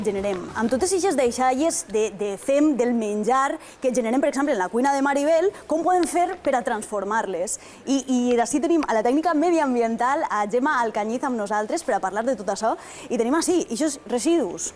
generem amb totes aquestes deixalles de fem del menjar que generem, per exemple, en la cuina de Maribel, com podem fer per a transformar-les? I així tenim a la tècnica mediambiental a Gemma Alcañiz amb nosaltres per a parlar de tot això. I tenim així aquests residus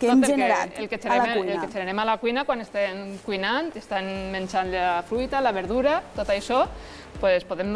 que hem generat a la cuina. El que generem a la cuina quan estem cuinant, estan menjant la fruita, la verdura, tot això, podem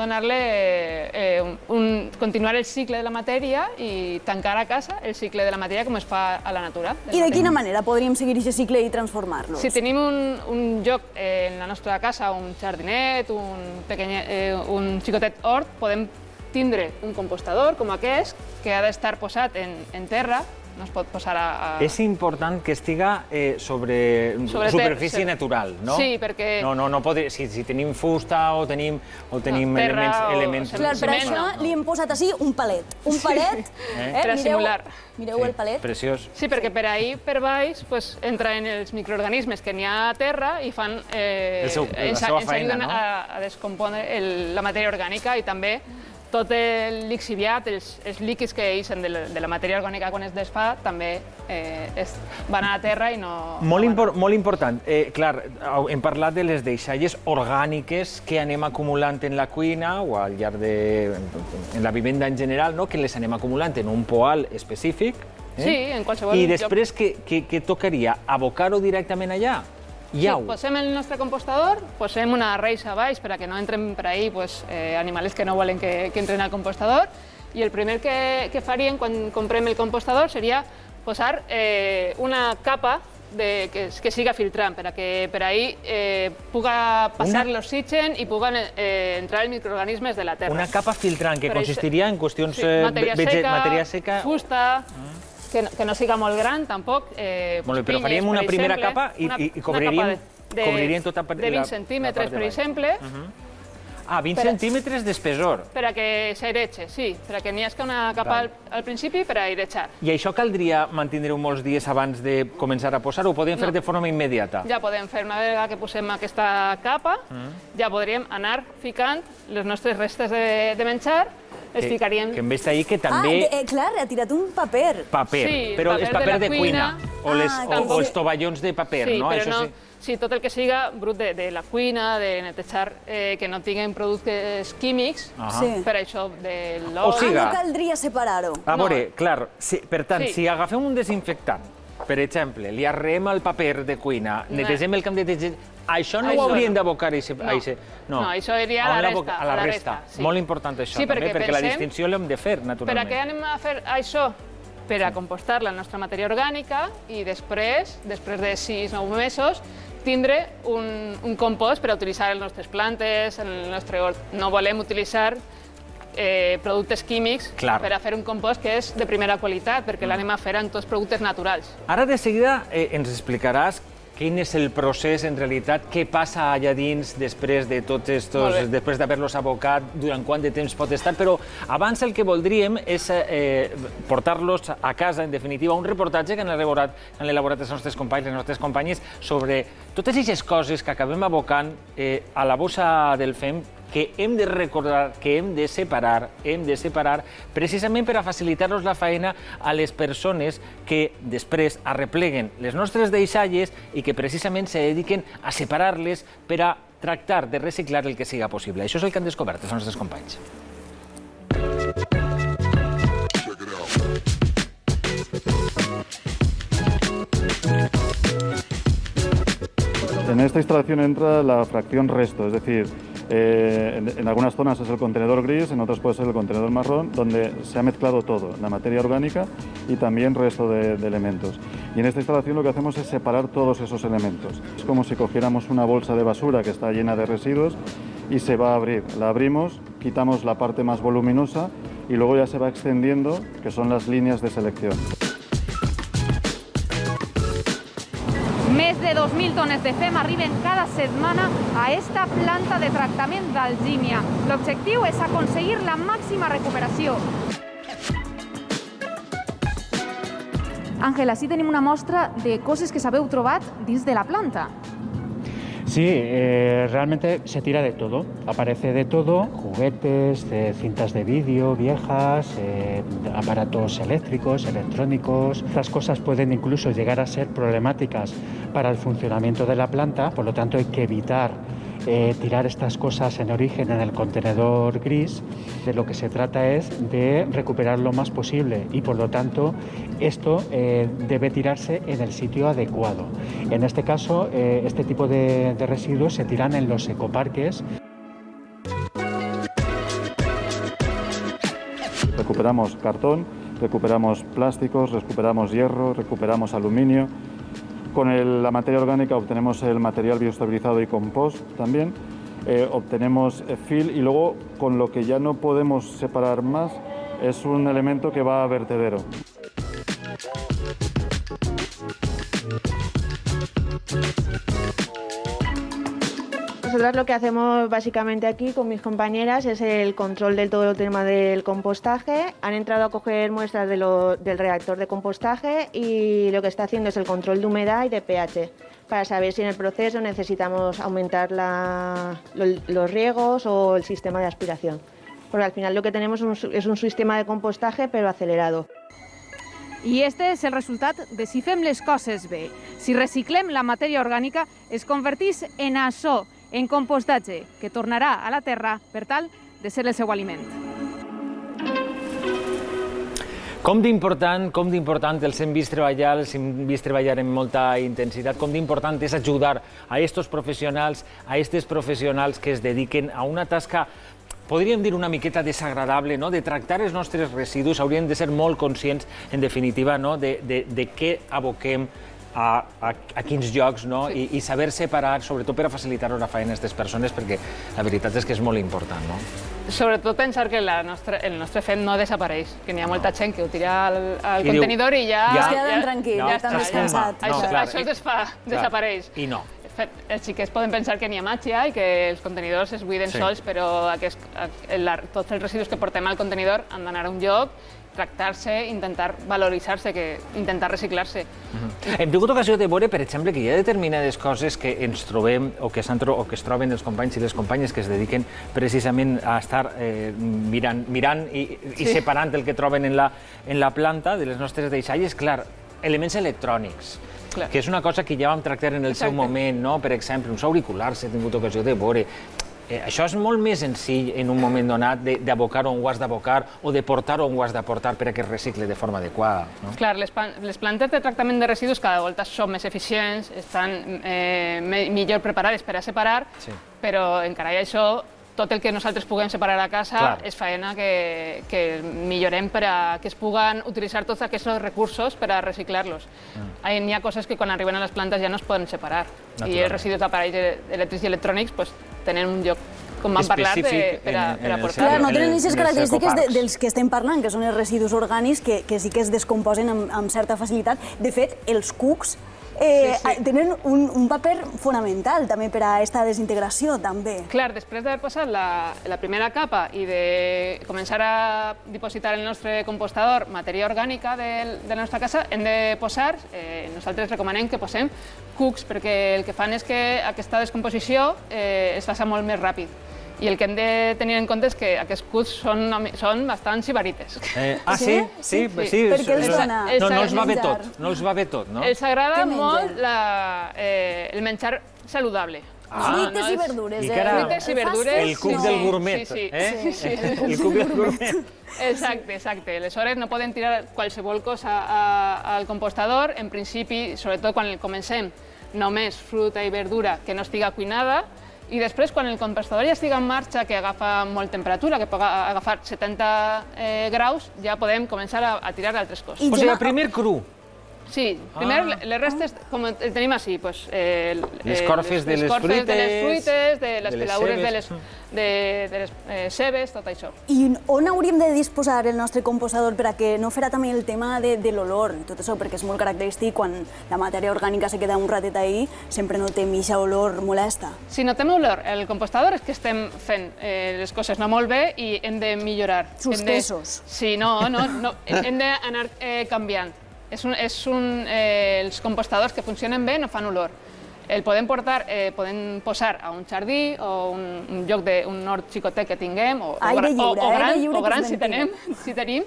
continuar el cicle de la matèria i tancar a casa el cicle de la matèria com es fa a la natura. I de quina manera podríem seguir aquest cicle i transformar-los? Si tenim un lloc en la nostra casa, un jardinet, un xicotet hort, podem tindre un compostador com aquest, que ha d'estar posat en terra, no es pot posar a... És important que estiga sobre superfície natural, no? Sí, perquè... No pot... Si tenim fusta o tenim elements... Clar, per això li hem posat així un palet. Un palet... Per a simular. Mireu el palet. Preciós. Sí, perquè per ahí, per baix, entren els microorganismes que n'hi ha a terra i fan... La seva feina, no? A descompondre la matèria orgànica i també tot el lixiviat, els líquids que eixen de la matèria orgànica quan es desfà, també van a la terra i no... Molt important. Clar, hem parlat de les deixalles orgàniques que anem acumulant en la cuina o al llarg en la vivenda en general, que les anem acumulant en un poal específic. Sí, en qualsevol lloc. I després, què tocaria? Abocar-ho directament allà? Sí, posem el nostre compostador, posem una reixa a baix perquè no entren per ahí animals que no volen que entren al compostador, i el primer que faríem quan comprem el compostador seria posar una capa que siga filtrant, perquè per ahí puga passar l'oxigen i puguen entrar els microorganismes de la terra. Una capa filtrant que consistiria en qüestions... Matèria seca, fusta... Que no siga molt gran, tampoc. Molt bé, però faríem una primera capa i cobriríem tota la part de 20 centímetres, per exemple. 20 centímetres d'espessor. Per a que s'aireja, sí. Per a que n'hi hagi una capa al principi per a airejar. I això caldria mantenir-ho molts dies abans de començar a posar-ho? Ho podem fer de forma immediata? Ja podem fer. Una vegada que posem aquesta capa, ja podríem anar ficant les nostres restes de menjar. Que em veig ahir que també... Clar, ha tirat un paper. Paper, però és paper de cuina, o els tovallons de paper, no? Sí, però no... Sí, tot el que siga brut de la cuina, de netejar, que no tinguin productes químics, per això de l'ou... No caldria separar-ho. A veure, clar, per tant, si agafem un desinfectant, per exemple, li arrem el paper de cuina, netegem el camp de netejar, això no ho hauríem d'abocar a aquest... No, això iria a la resta. Molt important això, també, perquè la distinció l'hem de fer, naturalment. Per a què anem a fer això? Per a compostar la nostra matèria orgànica i després de 6-9 mesos, tindre un compost per a utilitzar les nostres plantes, en el nostre hort. No volem utilitzar productes químics per a fer un compost que és de primera qualitat, perquè l'anem a fer amb tots productes naturals. Ara de seguida ens explicaràs quin és el procés, en realitat, què passa allà dins després de tots estos, després d'haver-los abocat, durant quant de temps pot estar, però abans el que voldríem és portar-los a casa, en definitiva, un reportatge que han elaborat els nostres companys, les nostres companyes, sobre totes aquestes coses que acabem abocant a la bossa del fem, que hem de recordar, que hem de separar precisament per a facilitar-los la feina a les persones que després arrepleguen les nostres deixalles i que precisament se dediquen a separar-les per a tractar de reciclar el que siga possible. Això és el que han descobert els nostres companys. En esta instalación entra la fracción resto, es decir, en algunas zonas es el contenedor gris, en otras puede ser el contenedor marrón, donde se ha mezclado todo, la materia orgánica y también resto de elementos. Y en esta instalación lo que hacemos es separar todos esos elementos. Es como si cogiéramos una bolsa de basura que está llena de residuos y se va a abrir. La abrimos, quitamos la parte más voluminosa y luego ya se va extendiendo, que son las líneas de selección. Més de 2.000 tones de fem arriben cada setmana a esta planta de tractament d'Algímia. L'objectiu és aconseguir la màxima recuperació. Àngel, així tenim una mostra de coses que s'haveu trobat dins de la planta. Sí, realmente se tira de todo, aparece de todo, juguetes, cintas de vídeo viejas, aparatos eléctricos, electrónicos. Estas cosas pueden incluso llegar a ser problemáticas para el funcionamiento de la planta, por lo tanto hay que evitar tirar estas cosas en origen en el contenedor gris. De lo que se trata es de recuperar lo más posible y por lo tanto esto debe tirarse en el sitio adecuado. En este caso, este tipo de residuos se tiran en los ecoparques. Recuperamos cartón, recuperamos plásticos, recuperamos hierro, recuperamos aluminio. Con la materia orgánica obtenemos el material bioestabilizado y compost también, obtenemos fill y luego con lo que ya no podemos separar más es un elemento que va a vertedero. Nosotras lo que hacemos básicamente aquí con mis compañeras es el control de todo el tema del compostaje. Han entrado a coger muestras del reactor de compostaje y lo que está haciendo es el control de humedad y de pH para saber si en el proceso necesitamos aumentar los riegos o el sistema de aspiración. Porque al final lo que tenemos es un sistema de compostaje pero acelerado. I este és el resultat de si fem les coses bé. Si reciclem la matèria orgànica, es convertís en açò, en compostatge, que tornarà a la terra per tal de ser el seu aliment. Com d'important els hem vist treballar amb molta intensitat, com d'important és ajudar a estos professionals, que es dediquen a una tasca, podríem dir una miqueta desagradable, no? De tractar els nostres residus. Hauríem de ser molt conscients, en definitiva, no? de què aboquem a quins llocs, no? I saber separar, sobretot per a facilitar la feina a aquestes persones, perquè la veritat és que és molt important, no? Sobretot pensar que el nostre fet no desapareix, que n'hi ha molta gent que ho tira al contenidor i ja... Es queden tranquils, estan descansats. Això desapareix. I no. Els xiquets poden pensar que n'hi ha màgia i que els contenidors es buiden sols, però tots els residus que portem al contenidor han d'anar a un lloc, tractar-se, intentar valoritzar-se, intentar reciclar-se. Hem tingut ocasió de veure, per exemple, que hi ha determinades coses que ens trobem o que es troben els companys i les companyes que es dediquen precisament a estar mirant i separant el que troben en la planta de les nostres deixalles. Clar, elements electrònics, que és una cosa que ja vam tractar en el seu moment, no? Per exemple, uns auriculars he tingut ocasió de veure. Això és molt més senzill en un moment donat d'abocar on ho has d'abocar o de portar on ho has de portar perquè es recicle de forma adequada. Clar, les plantes de tractament de residus cada volta són més eficients, estan millor preparades per a separar, però encara hi ha això, tot el que nosaltres puguem separar a casa és feina que millorem per a que es puguen utilitzar tots aquests recursos per a reciclar-los. Hi ha coses que quan arriben a les plantes ja no es poden separar i els residus d'aparells elèctrics i electrònics tenen un lloc, com vam parlar, per a portar. Clar, no tenen aquestes característiques dels que estem parlant, que són els residus orgànics que sí que es descomposen amb certa facilitat. De fet, els cucs tenen un paper fonamental també per a aquesta desintegració, també. Clar, després d'haver passat la primera capa i de començar a dipositar en el nostre compostador matèria orgànica de la nostra casa, hem de posar, nosaltres recomanem que posem cucs, perquè el que fan és que aquesta descomposició es faci molt més ràpid. I el que hem de tenir en compte és que aquests cucs són bastant sibarites. Sí? Sí. Per què els dona? No els va bé tot, no els va bé tot, no? Els agrada molt el menjar saludable. Fruites i verdures. Fruites i verdures. El cuc del gourmet. El cuc del gourmet. Exacte. Aleshores no poden tirar qualsevol cosa al compostador. En principi, sobretot quan comencem, només fruita i verdura que no estiga cuinada. I després, quan el compostador ja estigui en marxa, que agafa molt temperatura, que pot agafar 70 graus, ja podem començar a tirar altres coses. O sigui, primer cru. Sí, primer les restes, com el tenim així, les corfes de les fruites, de les peladures de les cebes, tot això. I on hauríem de disposar el nostre compostador per a que no farà també el tema de l'olor i tot això, perquè és molt característic quan la matèria orgànica se queda un ratet ahí, sempre notem aquesta olor molesta. Si notem olor el compostador és que estem fent les coses no molt bé i hem de millorar. Suspesos. Sí, no, hem d'anar canviant. Els compostadors que funcionen bé no fan olor. El podem posar a un jardí o un lloc d'un hort xicotet que tinguem, o gran si tenim,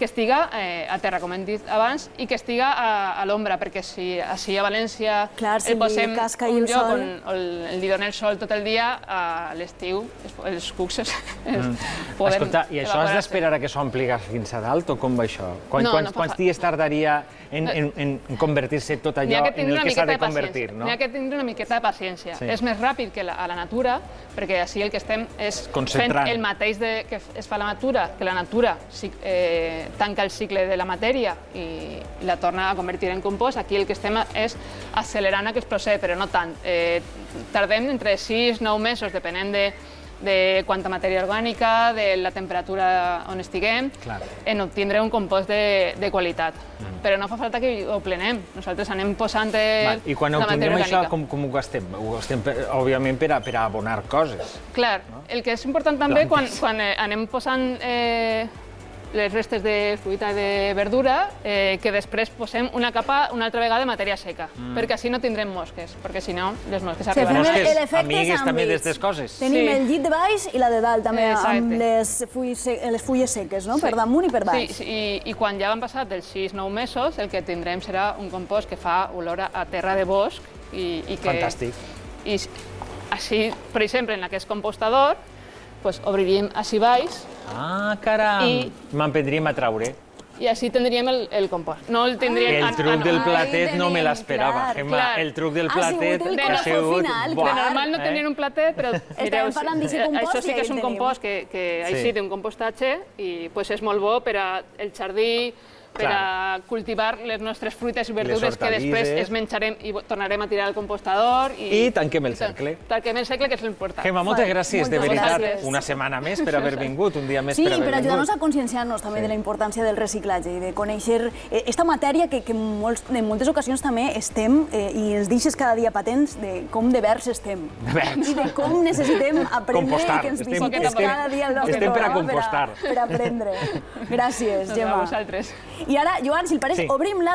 que estiga a terra, com hem dit abans, i que estiga a l'ombra, perquè si així a València el posem un lloc on li dona el sol tot el dia, a l'estiu els cucs poden... Escolta, i això has d'esperar que s'ompli fins a dalt o com va això? Quants dies tardaria en convertir-se tot allò en el que s'ha de convertir? N'hi ha que tindre una miqueta de paciència. És més ràpid que a la natura, perquè així el que estem és fent el mateix que es fa a la natura, que la natura tanca el cicle de la matèria i la torna a convertir en compost. Aquí el que estem és accelerant aquest procés, però no tant. Tardem entre 6 i 9 mesos, depenent de quanta matèria orgànica, de la temperatura on estiguem, en obtindre un compost de qualitat. Però no fa falta que ho plenem. Nosaltres anem posant la matèria orgànica. I quan obtenim això, com ho gastem? Ho gastem, òbviament, per a abonar coses. Clar. El que és important també, quan anem posant les restes de fruita i de verdura, que després posem una capa una altra vegada de matèria seca, perquè així no tindrem mosques, perquè si no, les mosques arribaran. Mosques amigues també d'aquestes coses. Tenim el llit de baix i la de dalt, també, amb les fulles seques, per damunt i per baix. I quan ja han passat els 6-9 mesos, el que tindrem serà un compost que fa olor a terra de bosc. Fantàstic. I així, per exemple, en aquest compostador, obriríem així baix. Ah, caram! Me'n prendríem a traure. I així tindríem el compost. No el tindríem... El truc del platet no me l'esperava, Gemma. El truc del platet ha sigut... De normal no tenien un platet, però mireu, això sí que és un compost que així d'un compostatge i és molt bo per al jardí, per a cultivar les nostres fruites i verdures que després es menjarem i tornarem a tirar al compostador. I tanquem el cercle. Tanquem el cercle, que és l'important. Gemma, moltes gràcies, de veritat. Una setmana més per haver vingut, un dia més per haver vingut. Sí, per ajudar-nos a conscienciar-nos també de la importància del reciclatge i de conèixer aquesta matèria que en moltes ocasions també estem i ens deixes cada dia patents de com de verds estem. I de com necessitem aprendre que ens visites cada dia al nostre programa per aprendre. Gràcies, Gemma. A vosaltres. I ara, Joan, si el pareix, obrim la